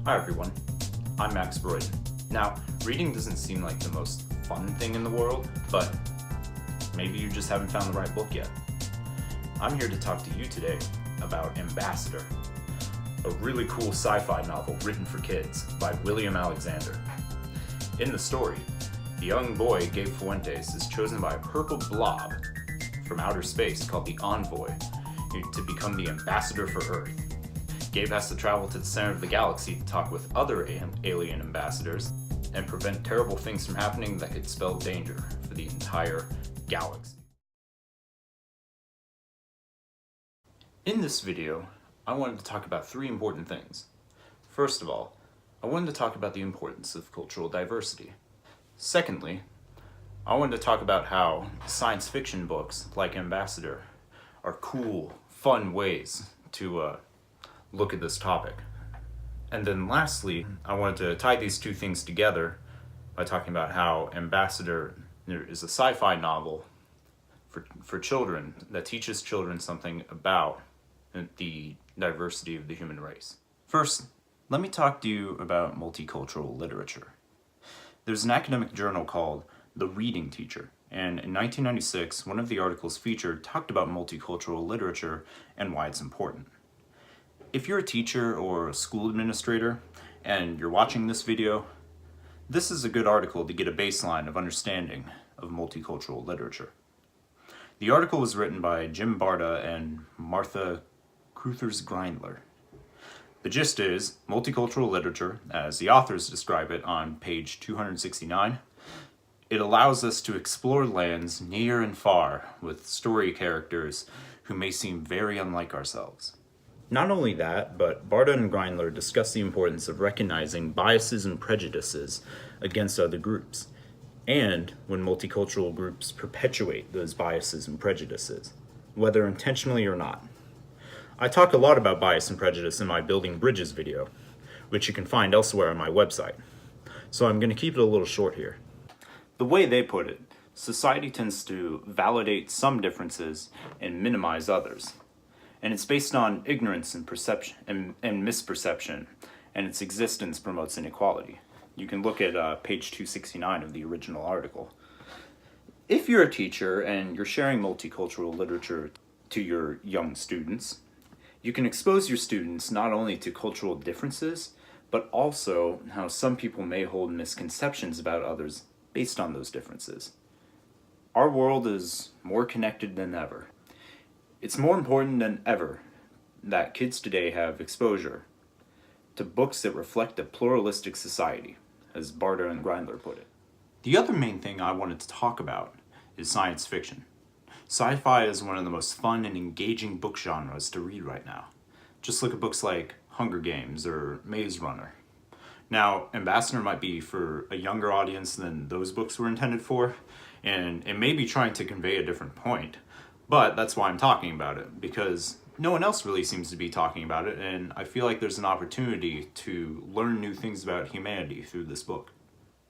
Hi everyone, I'm Max Broyden. Now, reading doesn't seem like the most fun thing in the world, but maybe you just haven't found the right book yet. I'm here to talk to you today about Ambassador, a really cool sci-fi novel written for kids by William Alexander. In the story, the young boy Gabe Fuentes is chosen by a purple blob from outer space called the Envoy to become the ambassador for Earth. Gabe has to travel to the center of the galaxy to talk with other alien ambassadors and prevent terrible things from happening that could spell danger for the entire galaxy. In this video, I wanted to talk about three important things. First of all, I wanted to talk about the importance of cultural diversity. Secondly, I wanted to talk about how science fiction books like Ambassador are cool, fun ways to look at this topic. And then lastly, I wanted to tie these two things together by talking about how Ambassador is a sci-fi novel for children that teaches children something about the diversity of the human race. First, let me talk to you about multicultural literature. There's an academic journal called The Reading Teacher, and in 1996, one of the articles featured talked about multicultural literature and why it's important. If you're a teacher or a school administrator and you're watching this video, this is a good article to get a baseline of understanding of multicultural literature. The article was written by Jim Barta and Martha Cruthers-Grindler. The gist is, multicultural literature, as the authors describe it on page 269, it allows us to explore lands near and far with story characters who may seem very unlike ourselves. Not only that, but Barta and Grindler discuss the importance of recognizing biases and prejudices against other groups, and when multicultural groups perpetuate those biases and prejudices, whether intentionally or not. I talk a lot about bias and prejudice in my Building Bridges video, which you can find elsewhere on my website, so I'm going to keep it a little short here. The way they put it, society tends to validate some differences and minimize others. And it's based on ignorance and perception and misperception, and its existence promotes inequality. You can look at page 269 of the original article. If you're a teacher and you're sharing multicultural literature to your young students, you can expose your students not only to cultural differences, but also how some people may hold misconceptions about others based on those differences. Our world is more connected than ever. It's more important than ever that kids today have exposure to books that reflect a pluralistic society, as Barta and Grindler put it. The other main thing I wanted to talk about is science fiction. Sci-fi is one of the most fun and engaging book genres to read right now. Just look at books like Hunger Games or Maze Runner. Now, Ambassador might be for a younger audience than those books were intended for, and it may be trying to convey a different point. But that's why I'm talking about it, because no one else really seems to be talking about it, and I feel like there's an opportunity to learn new things about humanity through this book.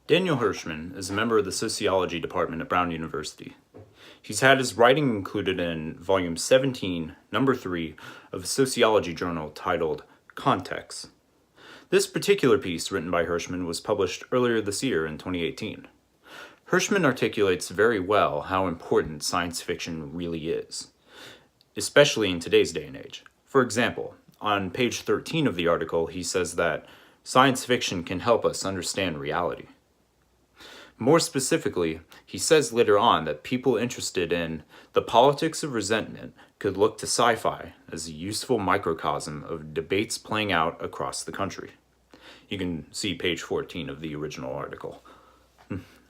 Daniel Hirshman is a member of the Sociology department at Brown University. He's had his writing included in volume 17, number 3, of a sociology journal titled Context. This particular piece, written by Hirshman, was published earlier this year in 2018. Hirshman articulates very well how important science fiction really is, especially in today's day and age. For example, on page 13 of the article, he says that science fiction can help us understand reality. More specifically, he says later on that people interested in the politics of resentment could look to sci-fi as a useful microcosm of debates playing out across the country. You can see page 14 of the original article.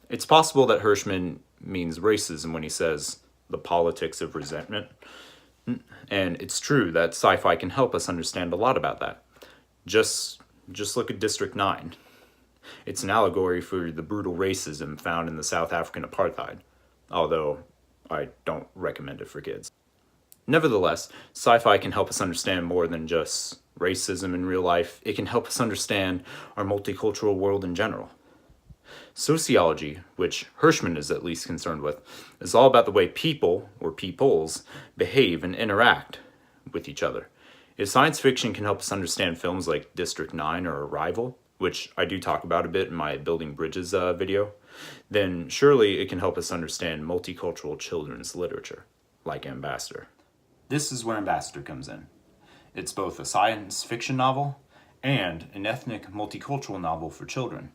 It's possible that Hirshman means racism when he says the politics of resentment. And it's true that sci-fi can help us understand a lot about that. Just look at District 9. It's an allegory for the brutal racism found in the South African apartheid, although I don't recommend it for kids. Nevertheless, sci-fi can help us understand more than just racism in real life. It can help us understand our multicultural world in general. Sociology, which Hirshman is at least concerned with, is all about the way people, or peoples, behave and interact with each other. If science fiction can help us understand films like District 9 or Arrival, which I do talk about a bit in my Building Bridges video, then surely it can help us understand multicultural children's literature, like Ambassador. This is where Ambassador comes in. It's both a science fiction novel and an ethnic multicultural novel for children.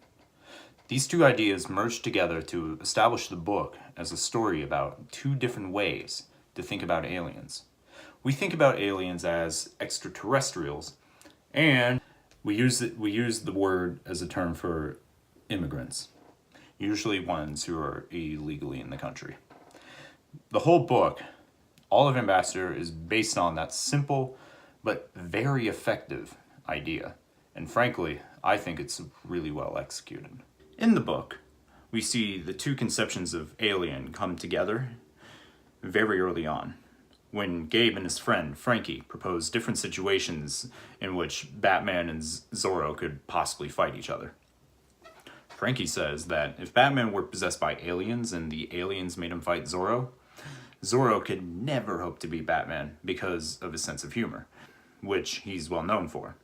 These two ideas merged together to establish the book as a story about two different ways to think about aliens. We think about aliens as extraterrestrials, and we use the word as a term for immigrants, usually ones who are illegally in the country. The whole book, all of Ambassador, is based on that simple but very effective idea, and frankly, I think it's really well executed. In the book, we see the two conceptions of alien come together very early on, when Gabe and his friend Frankie propose different situations in which Batman and Zorro could possibly fight each other. Frankie says that if Batman were possessed by aliens and the aliens made him fight Zorro, Zorro could never hope to beat Batman because of his sense of humor, which he's well known for.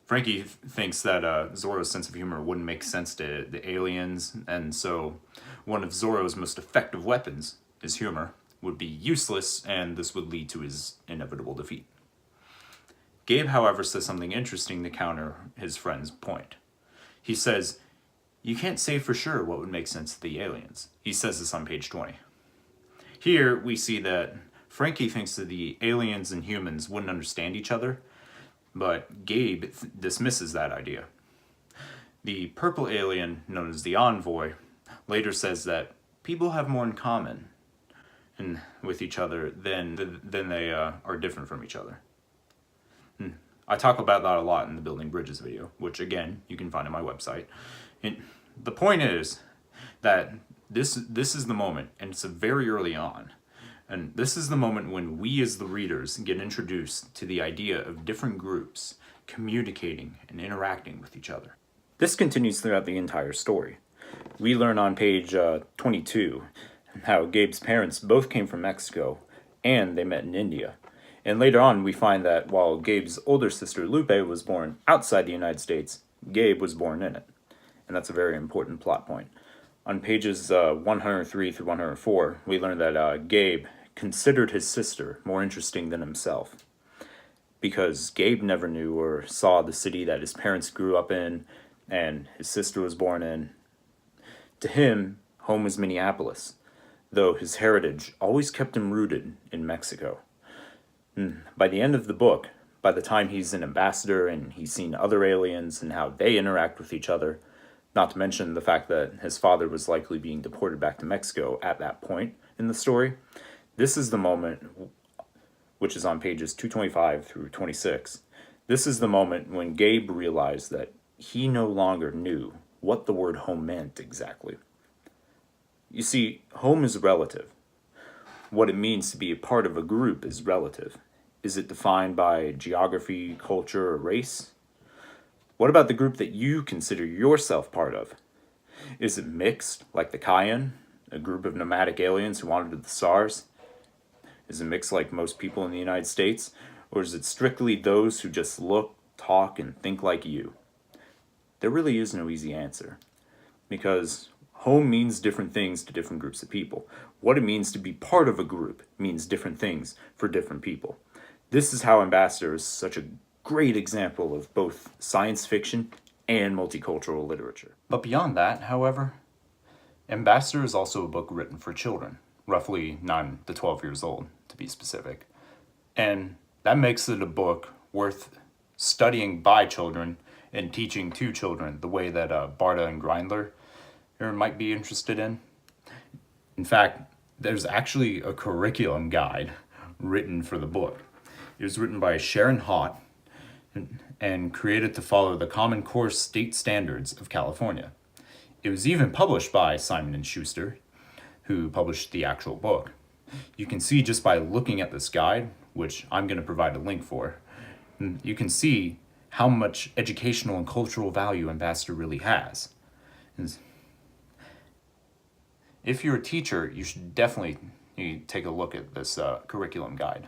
Frankie thinks that Zorro's sense of humor wouldn't make sense to the aliens, and so one of Zorro's most effective weapons, his humor, would be useless, and this would lead to his inevitable defeat. Gabe, however, says something interesting to counter his friend's point. He says, "You can't say for sure what would make sense to the aliens." He says this on page 20. Here, we see that Frankie thinks that the aliens and humans wouldn't understand each other, but Gabe dismisses that idea. The purple alien, known as the Envoy, later says that people have more in common with each other than they are different from each other. I talk about that a lot in the Building Bridges video, which again, you can find on my website. And the point is that this is the moment, and it's very early on, and this is the moment when we as the readers get introduced to the idea of different groups communicating and interacting with each other. This continues throughout the entire story. We learn on page 22 how Gabe's parents both came from Mexico and they met in India. And later on we find that while Gabe's older sister Lupe was born outside the United States, Gabe was born in it. And that's a very important plot point. On pages 103 through 104, we learn that Gabe considered his sister more interesting than himself, because Gabe never knew or saw the city that his parents grew up in and his sister was born in. To him, home was Minneapolis, though his heritage always kept him rooted in Mexico. By the end of the book, by the time he's an ambassador and he's seen other aliens and how they interact with each other, not to mention the fact that his father was likely being deported back to Mexico at that point in the story, this is the moment, which is on pages 225 through 26, this is the moment when Gabe realized that he no longer knew what the word home meant exactly. You see, home is relative. What it means to be a part of a group is relative. Is it defined by geography, culture, or race? What about the group that you consider yourself part of? Is it mixed, like the Cayenne, a group of nomadic aliens who wandered to the stars? Is it mixed like most people in the United States? Or is it strictly those who just look, talk, and think like you? There really is no easy answer, because home means different things to different groups of people. What it means to be part of a group means different things for different people. This is how Ambassador is such a great example of both science fiction and multicultural literature. But beyond that, however, Ambassador is also a book written for children, roughly 9 to 12 years old, to be specific. And that makes it a book worth studying by children and teaching to children the way that Barta and Grindler might be interested in. In fact, there's actually a curriculum guide written for the book. It was written by Sharon Haupt and created to follow the Common Core state standards of California. It was even published by Simon & Schuster, who published the actual book. You can see just by looking at this guide, which I'm going to provide a link for, you can see how much educational and cultural value Ambassador really has. If you're a teacher, you should definitely take a look at this curriculum guide.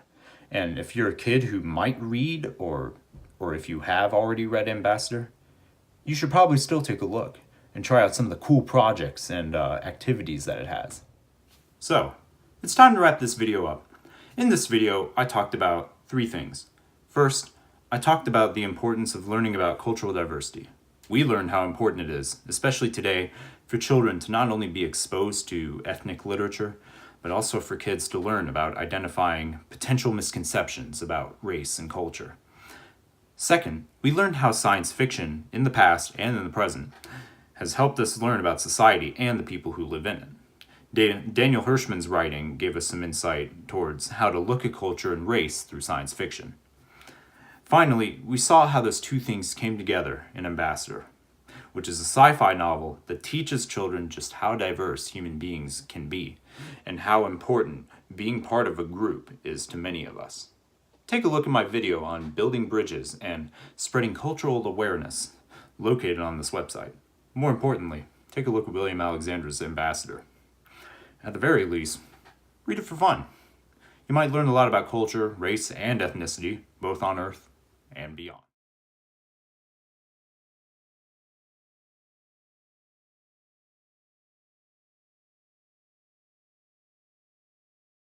And if you're a kid who might read, or if you have already read Ambassador, you should probably still take a look and try out some of the cool projects and activities that it has. So, it's time to wrap this video up. In this video, I talked about 3 things. First, I talked about the importance of learning about cultural diversity. We learned how important it is, especially today, for children to not only be exposed to ethnic literature, but also for kids to learn about identifying potential misconceptions about race and culture. Second, we learned how science fiction, in the past and in the present, has helped us learn about society and the people who live in it. Daniel Hirshman's writing gave us some insight towards how to look at culture and race through science fiction. Finally, we saw how those 2 things came together in Ambassador, which is a sci-fi novel that teaches children just how diverse human beings can be and how important being part of a group is to many of us. Take a look at my video on building bridges and spreading cultural awareness located on this website. More importantly, take a look at William Alexander's Ambassador. At the very least, read it for fun. You might learn a lot about culture, race, and ethnicity, both on Earth and beyond.